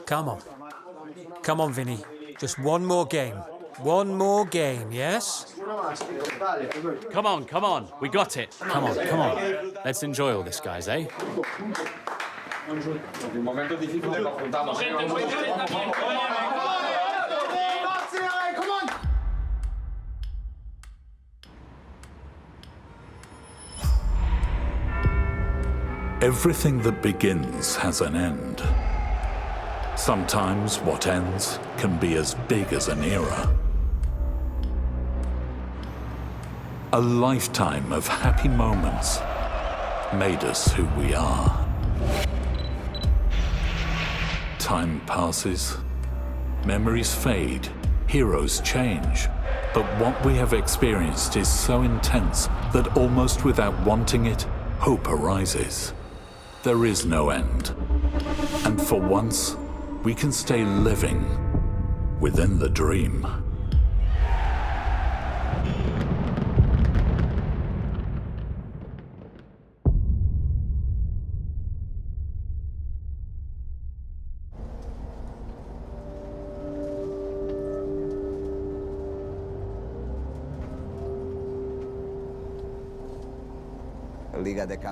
Come on. Come on, Vinny. Just one more game. One more game, yes? Come on. We got it. Come on. Let's enjoy all this, guys, eh? Everything that begins has an end. Sometimes what ends can be as big as an era. A lifetime of happy moments made us who we are. Time passes, memories fade, heroes change. But what we have experienced is so intense that almost without wanting it, hope arises. There is no end. And for once, we can stay living within the dream.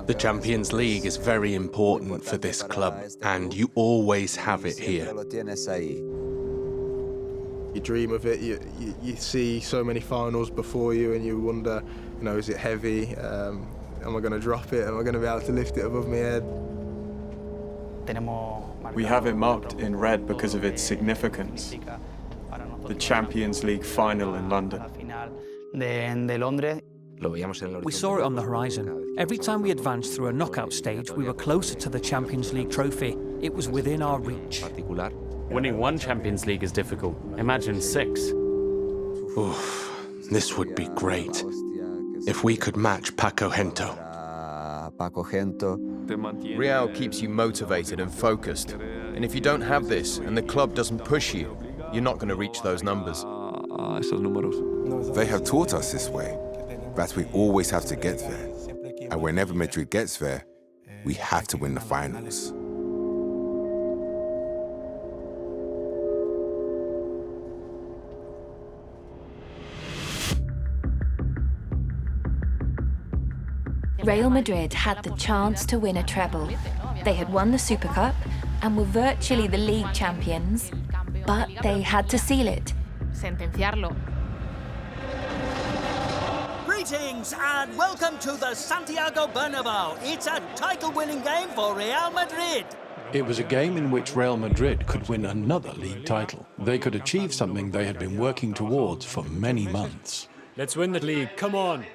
The Champions League is very important for this club, and you always have it here. You dream of it, you see so many finals before you, and you wonder, is it heavy? Am I going to drop it? Am I going to be able to lift it above my head? We have it marked in red because of its significance. The Champions League final in London. We saw it on the horizon. Every time we advanced through a knockout stage, we were closer to the Champions League trophy. It was within our reach. Winning one Champions League is difficult. Imagine 6. Oof, this would be great. If we could match Paco Gento. Real keeps you motivated and focused. And if you don't have this and the club doesn't push you, you're not going to reach those numbers. They have taught us this way, that we always have to get there. And whenever Madrid gets there, we have to win the finals. Real Madrid had the chance to win a treble. They had won the Super Cup and were virtually the league champions, but they had to seal it. Sentenciarlo. Greetings and welcome to the Santiago Bernabeu. It's a title-winning game for Real Madrid. It was a game in which Real Madrid could win another league title. They could achieve something they had been working towards for many months. Let's win the league. Come on.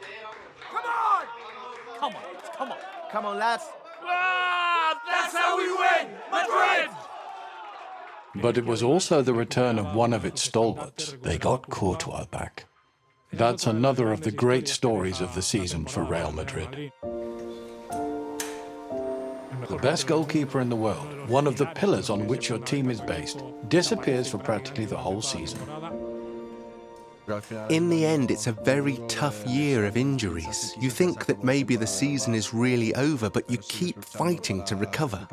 Come on, lads. That's how we win! Madrid! But it was also the return of one of its stalwarts. They got Courtois back. That's another of the great stories of the season for Real Madrid. The best goalkeeper in the world, one of the pillars on which your team is based, disappears for practically the whole season. In the end, it's a very tough year of injuries. You think that maybe the season is really over, but you keep fighting to recover.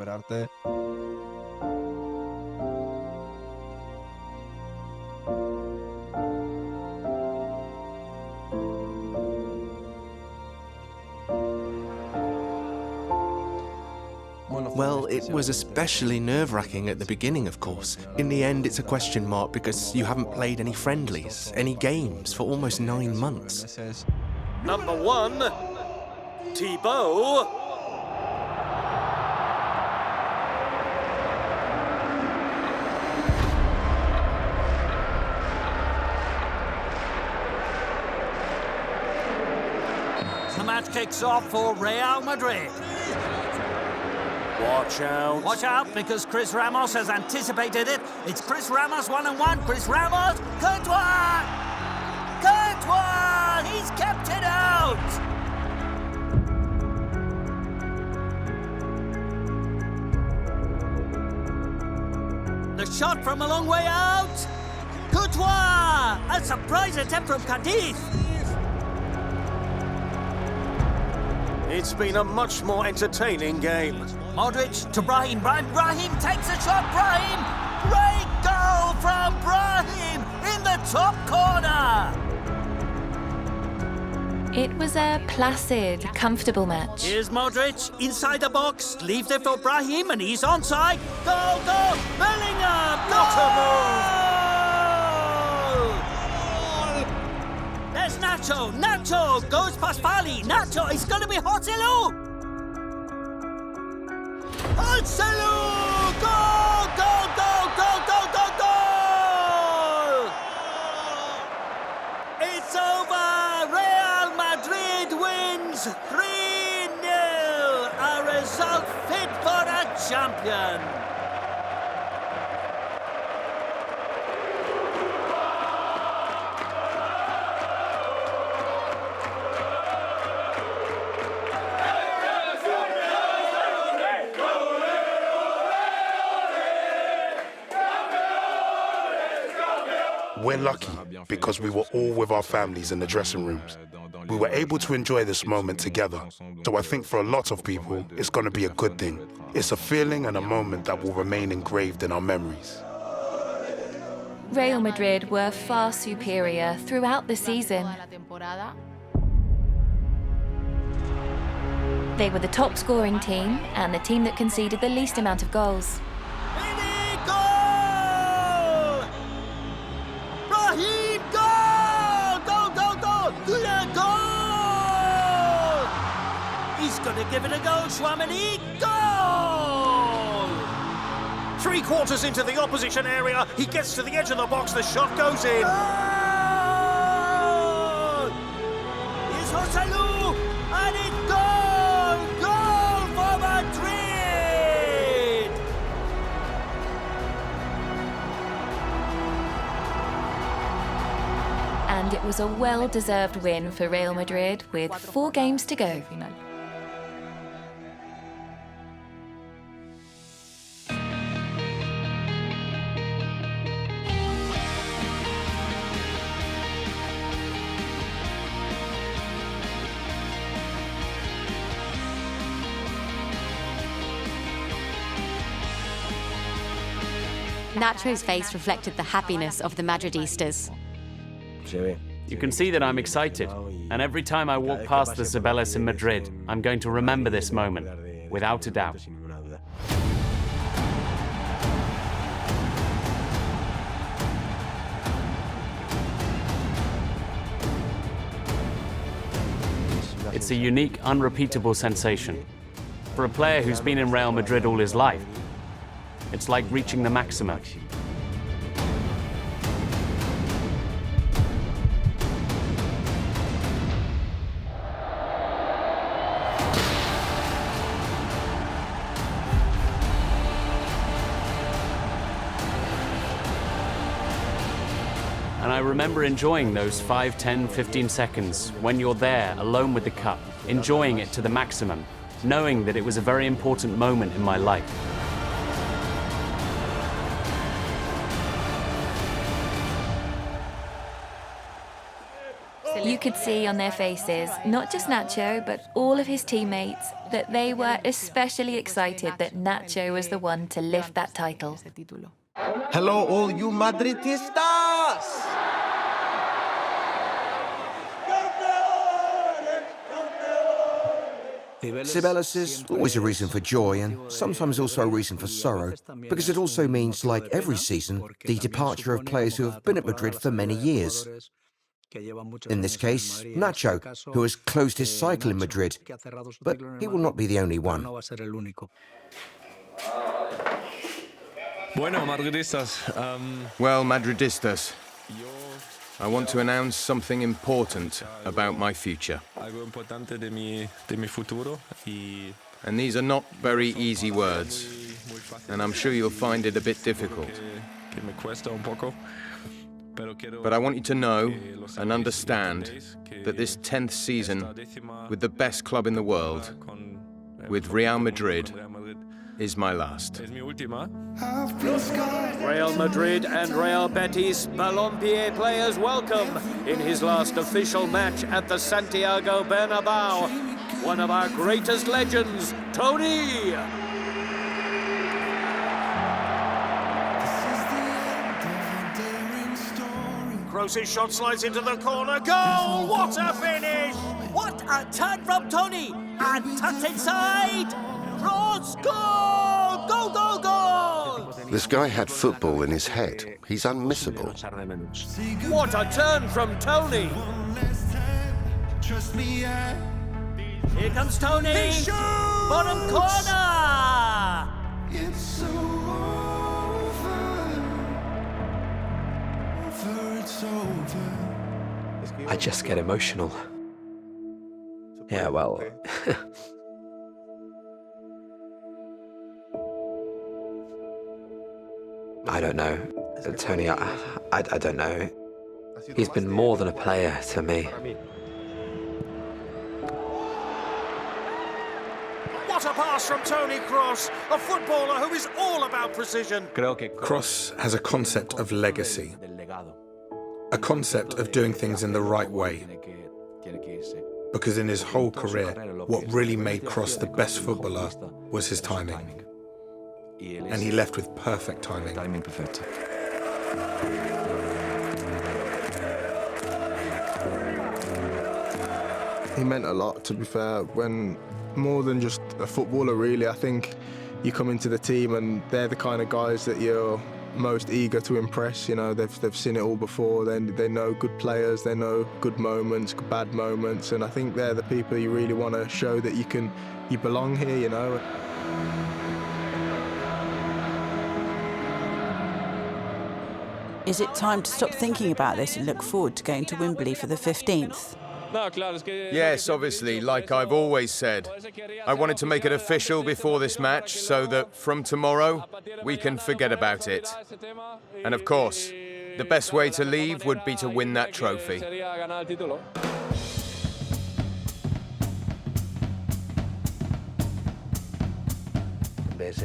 Well, it was especially nerve-wracking at the beginning, of course. In the end, it's a question mark because you haven't played any friendlies, any games for almost 9 months. Number 1, Thibaut. The match kicks off for Real Madrid. Watch out. Watch out, because Chris Ramos has anticipated it. It's Chris Ramos 1-on-1. Chris Ramos. Courtois! Courtois! He's kept it out! The shot from a long way out. Courtois! A surprise attempt from Cadiz. It's been a much more entertaining game. Modric to Brahim. Brahim takes a shot. Brahim! Great goal from Brahim in the top corner. It was a placid, comfortable match. Here's Modric inside the box. Leaves it for Brahim and he's onside. Goal, goal! Bellingham! What a move! There's Nacho. Nacho goes past Fali. Nacho, it's going to be Joselu. Joselu! Goal, goal, goal, goal, goal, goal, goal! It's over. Real Madrid wins 3-0. A result fit for a champion. We're lucky because we were all with our families in the dressing rooms. We were able to enjoy this moment together. So I think for a lot of people, it's going to be a good thing. It's a feeling and a moment that will remain engraved in our memories. Real Madrid were far superior throughout the season. They were the top scoring team and the team that conceded the least amount of goals. Brahim, goal! Goal, goal, goal! Goal! He's going to give it a go, Chouameni. Goal! 3 quarters into the opposition area, he gets to the edge of the box, the shot goes in. Goal! Here's Joselu, and it's goal! Goal for Madrid! And it was a well-deserved win for Real Madrid with 4 games to go. Nacho's face reflected the happiness of the Madridistas. You can see that I'm excited, and every time I walk past the Cibeles in Madrid, I'm going to remember this moment, without a doubt. It's a unique, unrepeatable sensation. For a player who's been in Real Madrid all his life, it's like reaching the maximum. And I remember enjoying those 5, 10, 15 seconds when you're there alone with the cup, enjoying it to the maximum, knowing that it was a very important moment in my life. You could see on their faces, not just Nacho, but all of his teammates, that they were especially excited that Nacho was the one to lift that title. Hello, all you Madridistas! Cibeles is always a reason for joy and sometimes also a reason for sorrow, because it also means, like every season, the departure of players who have been at Madrid for many years. In this case, Nacho, who has closed his cycle in Madrid, but he will not be the only one. Well, Madridistas, I want to announce something important about my future. And these are not very easy words, and I'm sure you'll find it a bit difficult. But I want you to know and understand that this 10th season with the best club in the world, with Real Madrid, is my last. Real Madrid and Real Betis Balompié players welcome in his last official match at the Santiago Bernabeu. one of our greatest legends, Toni. Kroos' shot slides into the corner. Goal! What a finish! What a turn from Toni! And tucked inside! Kroos, goal! Goal, goal, goal! This guy had football in his head. He's unmissable. What a turn from Toni! Here comes Toni! He shoots! Bottom corner! It's so over. It's over. I just get emotional. Yeah, well... I don't know. Toni, I don't know. He's been more than a player to me. What a pass from Toni Kroos, a footballer who is all about precision. Kroos has a concept of legacy, a concept of doing things in the right way. Because in his whole career, what really made Kroos the best footballer was his timing. And he left with perfect timing. He meant a lot, to be fair, when more than just a footballer, really. I think you come into the team and they're the kind of guys that you're most eager to impress. You know, they've seen it all before. They know good players, they know good moments, bad moments, and I think they're the people you really want to show that you belong here, you know. Is it time to stop thinking about this and look forward to going to Wembley for the 15th? Yes, obviously, like I've always said. I wanted to make it official before this match so that from tomorrow we can forget about it. And of course, the best way to leave would be to win that trophy.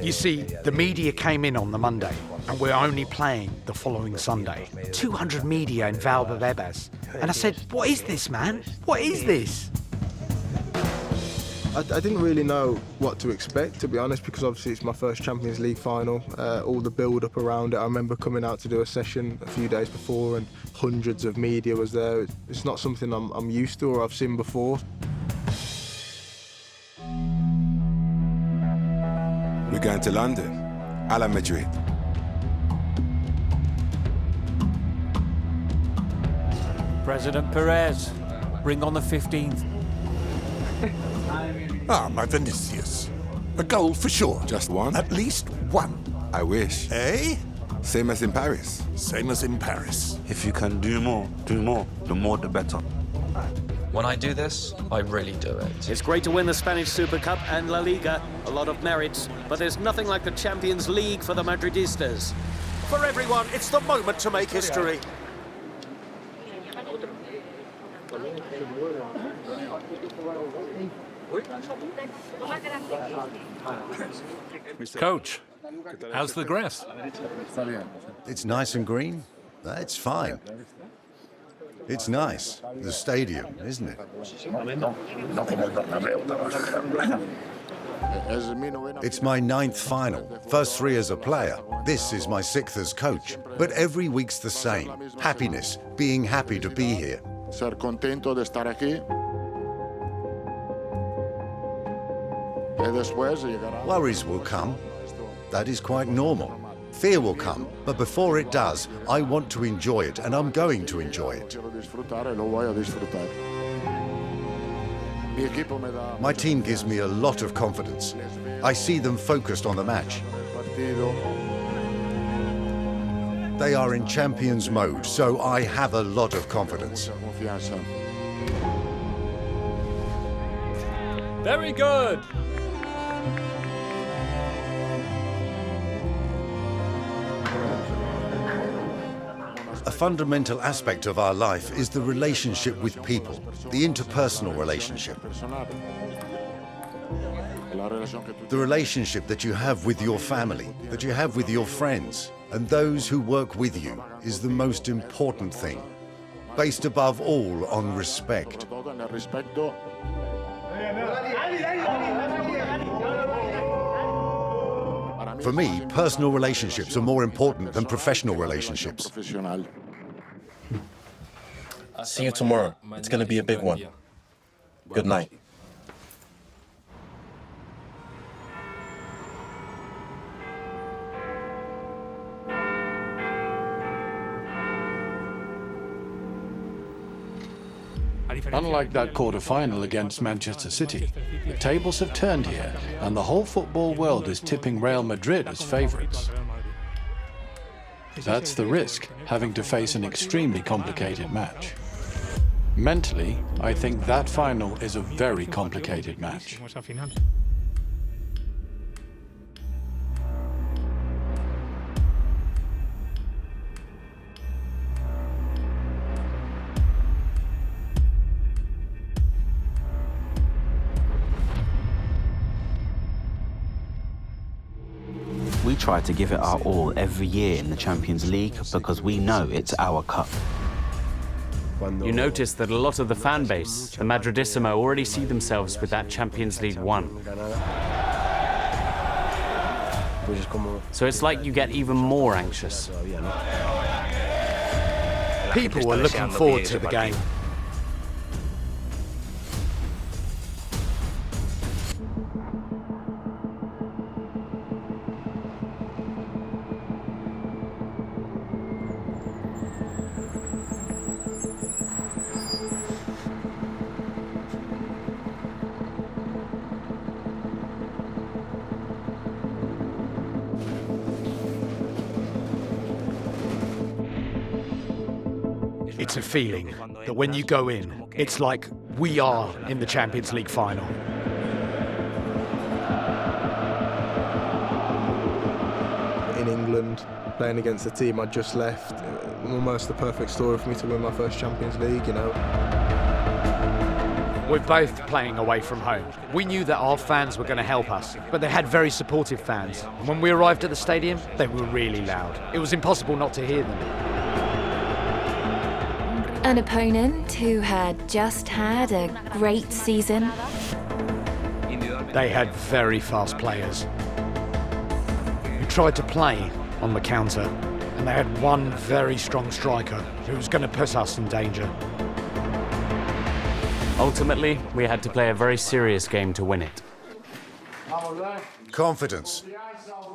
You see, the media came in on the Monday, and we're only playing the following Sunday. 200 media in Valdebebas. And I said, what is this, man? What is this? I didn't really know what to expect, to be honest, because obviously it's my first Champions League final. All the build-up around it. I remember coming out to do a session a few days before and hundreds of media was there. It's not something I'm used to or I've seen before. We're going to London, a la Madrid. President Perez, bring on the 15th. My Vinicius. A goal for sure. Just one? At least one. I wish. Eh? Same as in Paris. Same as in Paris. If you can do more, the more the better. When I do this, I really do it. It's great to win the Spanish Super Cup and La Liga, a lot of merits, but there's nothing like the Champions League for the Madridistas. For everyone, it's the moment to make history. Coach, how's the grass? It's nice and green. It's fine. It's nice. The stadium, isn't it? It's my 9th final. First 3 as a player. This is my 6th as coach. But every week's the same. Happiness. Being happy to be here. Ser contento de estar aquí. Worries will come. That is quite normal. Fear will come, but before it does, I want to enjoy it, and I'm going to enjoy it. My team gives me a lot of confidence. I see them focused on the match. They are in champions mode, so I have a lot of confidence. Very good. A fundamental aspect of our life is the relationship with people, the interpersonal relationship. The relationship that you have with your family, that you have with your friends, and those who work with you is the most important thing, based above all on respect. For me, personal relationships are more important than professional relationships. See you tomorrow. It's going to be a big one. Good night. Unlike that quarter-final against Manchester City, the tables have turned here, and the whole football world is tipping Real Madrid as favourites. That's the risk, having to face an extremely complicated match. Mentally, I think that final is a very complicated match. We try to give it our all every year in the Champions League because we know it's our cup. You notice that a lot of the fan base, the Madridissimo, already see themselves with that Champions League won. So it's like you get even more anxious. People were looking forward to the game. It's a feeling that when you go in, it's like we are in the Champions League final. In England, playing against the team I'd just left, almost the perfect story for me to win my first Champions League, you know. We're both playing away from home. We knew that our fans were going to help us, but they had very supportive fans. And when we arrived at the stadium, they were really loud. It was impossible not to hear them. An opponent who had just had a great season. They had very fast players who tried to play on the counter, and they had one very strong striker who was going to put us in danger. Ultimately, we had to play a very serious game to win it. Confidence,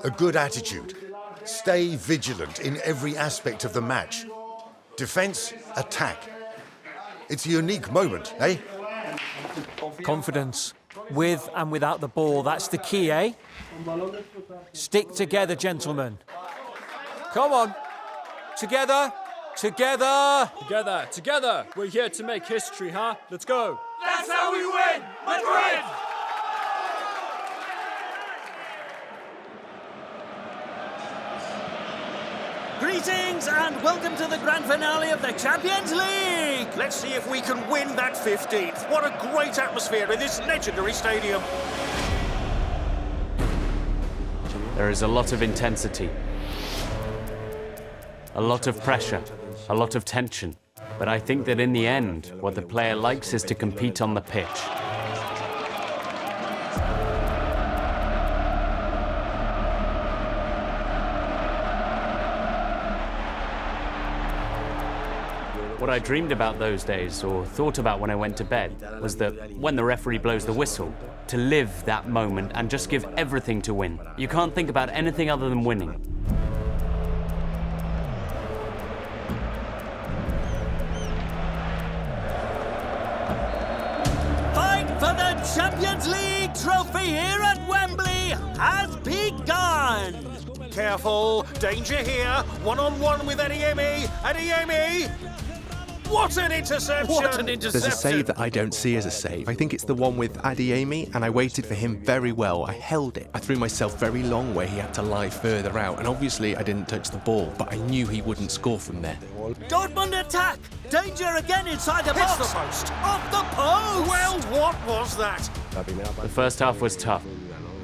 a good attitude, stay vigilant in every aspect of the match. Defense, attack. It's a unique moment, eh? Confidence. With and without the ball, that's the key, eh? Stick together, gentlemen. Come on. Together. Together. Together. Together. We're here to make history, huh? Let's go. That's how we win! Madrid! Greetings and welcome to the grand finale of the Champions League! Let's see if we can win that 15th. What a great atmosphere in this legendary stadium. There is a lot of intensity, a lot of pressure, a lot of tension. But I think that in the end, what the player likes is to compete on the pitch. What I dreamed about those days, or thought about when I went to bed, was that when the referee blows the whistle, to live that moment and just give everything to win. You can't think about anything other than winning. Fight for the Champions League trophy here at Wembley has begun! Careful, danger here, one-on-one with Adeyemi. Adeyemi! What an interception! What an interception! There's a save that I don't see as a save. I think it's the one with Adeyemi, and I waited for him very well. I held it. I threw myself very long where he had to lie further out, and obviously I didn't touch the ball, but I knew he wouldn't score from there. Dortmund attack! Danger again inside the box! Hits the post! Off the post! Well, what was that? The first half was tough.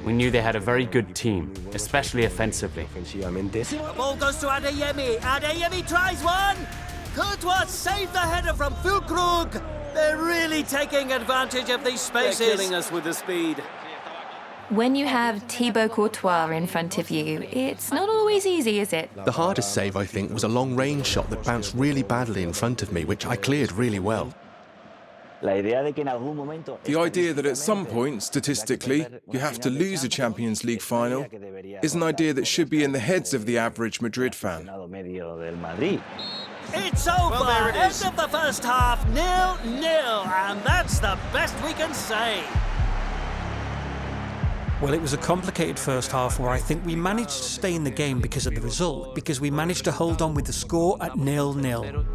We knew they had a very good team, especially offensively. The ball goes to Adeyemi. Adeyemi tries one! Courtois saved the header from Füllkrug. They're really taking advantage of these spaces. They're killing us with the speed. When you have Thibaut Courtois in front of you, it's not always easy, is it? The hardest save, I think, was a long-range shot that bounced really badly in front of me, which I cleared really well. The idea that at some point, statistically, you have to lose a Champions League final is an idea that should be in the heads of the average Madrid fan. It's over. Well, there it is. End of the first half, 0-0, and that's the best we can say. Well, it was a complicated first half where I think we managed to stay in the game because of the result, because we managed to hold on with the score at 0-0.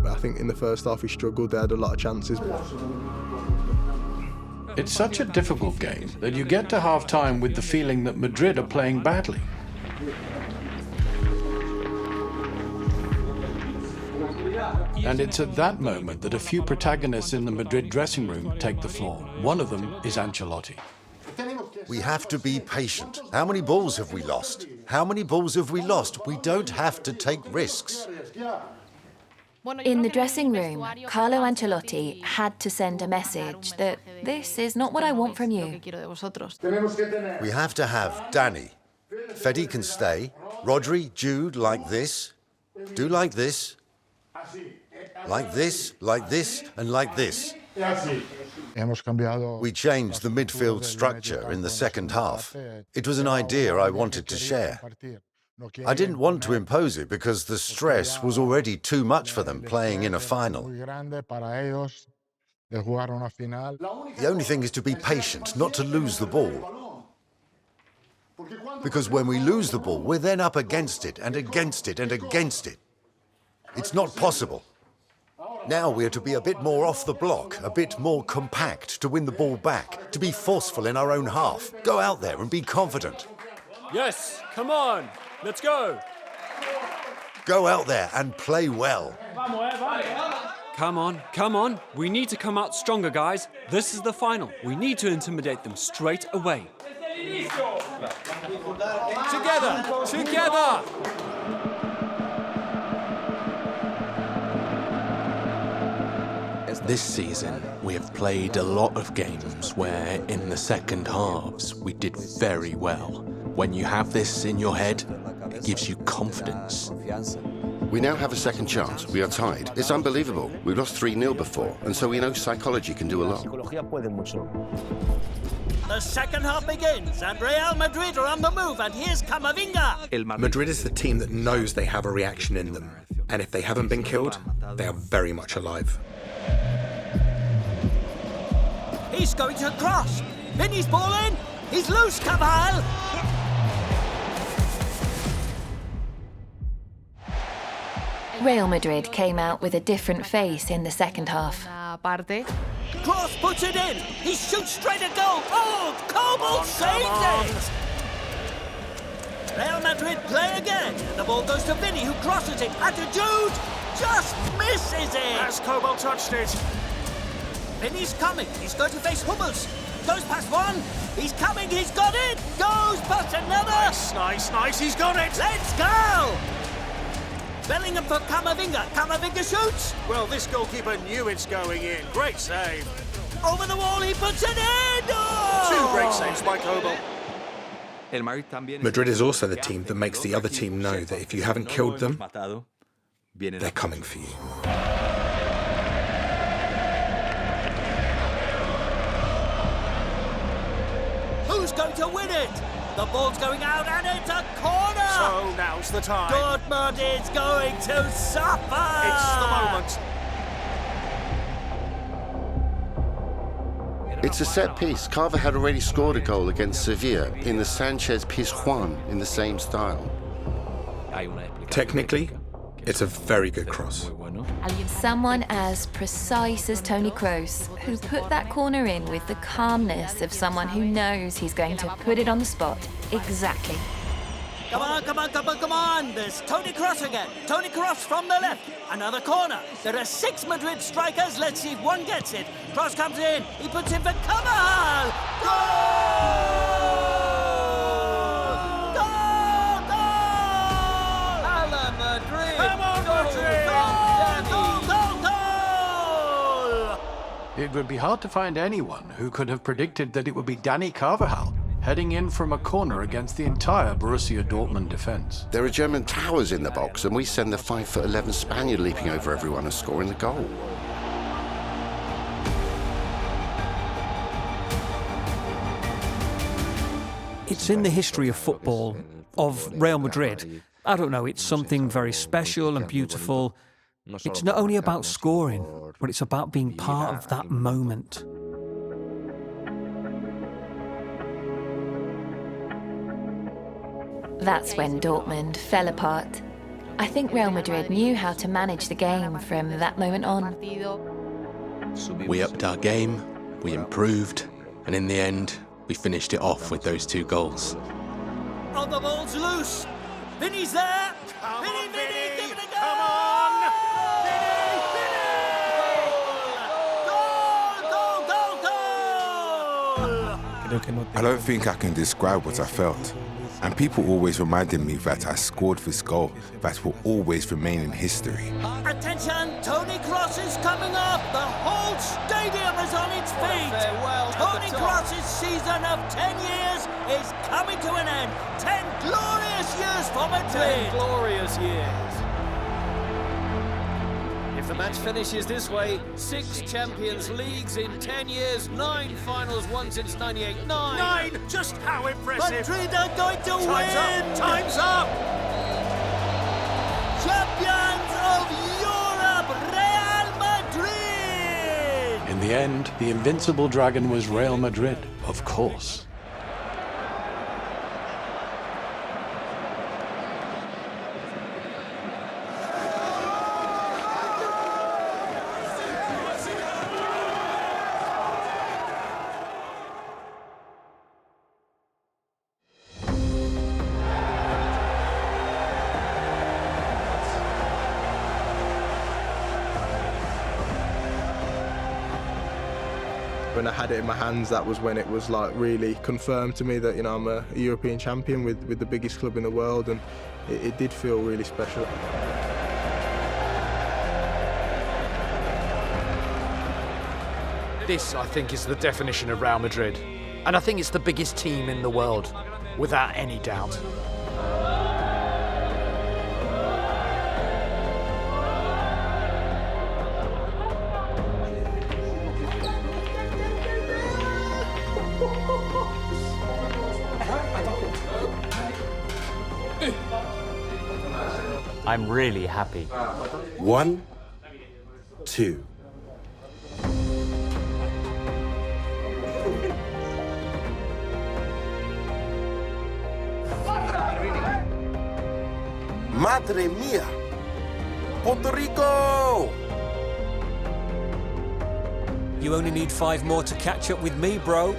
I think in the first half we struggled. They had a lot of chances. It's such a difficult game that you get to half-time with the feeling that Madrid are playing badly. And it's at that moment that a few protagonists in the Madrid dressing room take the floor. One of them is Ancelotti. We have to be patient. How many balls have we lost? How many balls have we lost? We don't have to take risks. In the dressing room, Carlo Ancelotti had to send a message that this is not what I want from you. We have to have Dani. Fede can stay. Rodri, Jude, like this. Do like this. Like this, and like this. We changed the midfield structure in the second half. It was an idea I wanted to share. I didn't want to impose it because the stress was already too much for them playing in a final. The only thing is to be patient, not to lose the ball. Because when we lose the ball, we're then up against it and against it and against it. It's not possible. Now we're to be a bit more off the block, a bit more compact, to win the ball back, to be forceful in our own half. Go out there and be confident. Yes, come on, let's go. Go out there and play well. Come on. We need to come out stronger, guys. This is the final. We need to intimidate them straight away. Together! This season, we have played a lot of games where, in the second halves, we did very well. When you have this in your head, it gives you confidence. We now have a second chance. We are tied. It's unbelievable. We lost 3-0 before, and so we know psychology can do a lot. The second half begins, and Real Madrid are on the move, and here's Camavinga. Madrid is the team that knows they have a reaction in them, and if they haven't been killed, they are very much alive. He's going to cross. Vinny's ball in. He's loose, Carvajal. Real Madrid came out with a different face in the second half. Kroos puts it in. He shoots straight at goal. Oh, Cobalt saves it. Real Madrid play again. The ball goes to Vinny, who crosses it. And to Jude. Just misses it. Has Cobalt touched it? Vinny's coming. He's going to face Hummels. Goes past one. He's coming. He's got it. Goes past another. Nice. He's got it. Let's go. Bellingham for Camavinga. Camavinga shoots. Well, this goalkeeper knew it's going in. Great save. Over the wall. He puts it in. Oh! Two great saves by Cobalt. Madrid is also the team that makes the other team know that if you haven't killed them, they're coming for you. Who's going to win it? The ball's going out and it's a corner! So now's the time. Dortmund is going to suffer! It's the moment. It's a set piece. Carver had already scored a goal against Sevilla in the Sanchez-Pizjuan in the same style. Technically, it's a very good cross. Someone as precise as Toni Kroos, who put that corner in with the calmness of someone who knows he's going to put it on the spot. Exactly. Come on. There's Toni Kroos again. Toni Kroos from the left. Another corner. There are 6 Madrid strikers. Let's see if one gets it. Kroos comes in. He puts in for Carvajal. Goal! Goal! Come on, Madrid! It would be hard to find anyone who could have predicted that it would be Dani Carvajal heading in from a corner against the entire Borussia Dortmund defence. There are German towers in the box, and we send the 5'11" Spaniard leaping over everyone and scoring the goal. It's in the history of football, of Real Madrid. I don't know, it's something very special and beautiful. It's not only about scoring, but it's about being part of that moment. That's when Dortmund fell apart. I think Real Madrid knew how to manage the game from that moment on. We upped our game, we improved, and in the end, we finished it off with those 2 goals. Oh, the ball's loose. Vinny's there. Vinny, give it a go. Come on. I don't think I can describe what I felt. And people always reminded me that I scored this goal that will always remain in history. Attention, Toni Kroos is coming up. The whole stadium is on its feet. Toni Kroos' season of 10 years is coming to an end. 10 glorious years for Madrid. 10 glorious years. If the match finishes this way, 6 Champions Leagues in 10 years, 9 finals won since '98. 9! Just how impressive! Madrid are going to win! Time's up! Champions of Europe, Real Madrid! In the end, the invincible dragon was Real Madrid, of course. When I had it in my hands, that was when it was like really confirmed to me that, you know, I'm a European champion with the biggest club in the world, and it did feel really special. This, I think, is the definition of Real Madrid. And I think it's the biggest team in the world, without any doubt. I'm really happy. 1, 2. Madre mia! Puerto Rico! You only need 5 more to catch up with me, bro.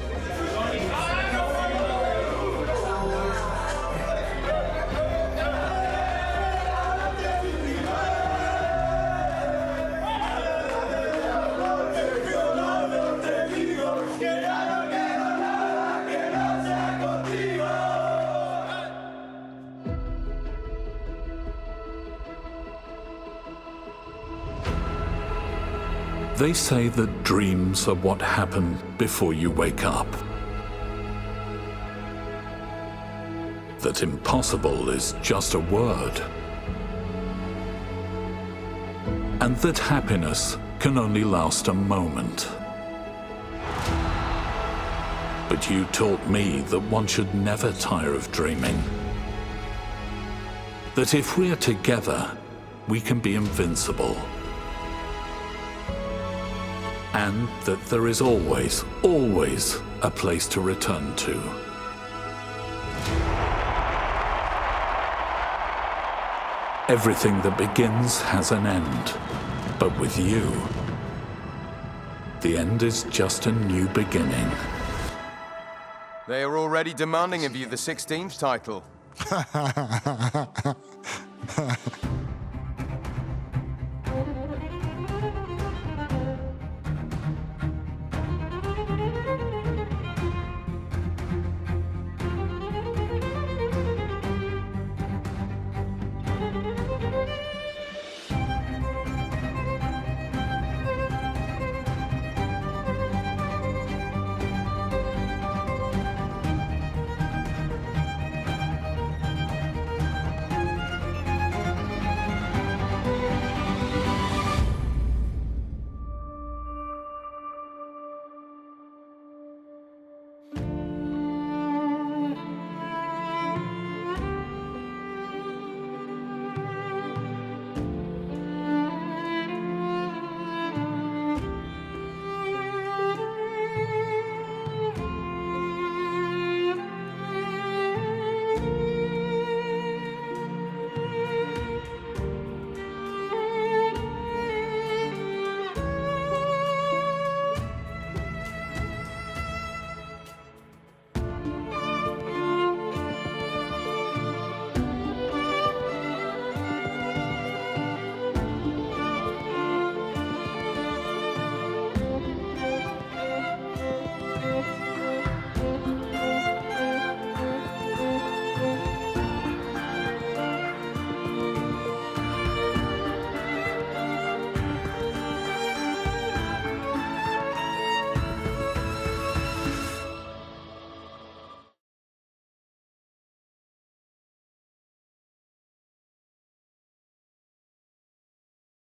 They say that dreams are what happen before you wake up. That impossible is just a word. And that happiness can only last a moment. But you taught me that one should never tire of dreaming. That if we're together, we can be invincible. And that there is always, always a place to return to. Everything that begins has an end, but with you, the end is just a new beginning. They are already demanding of you the 16th title.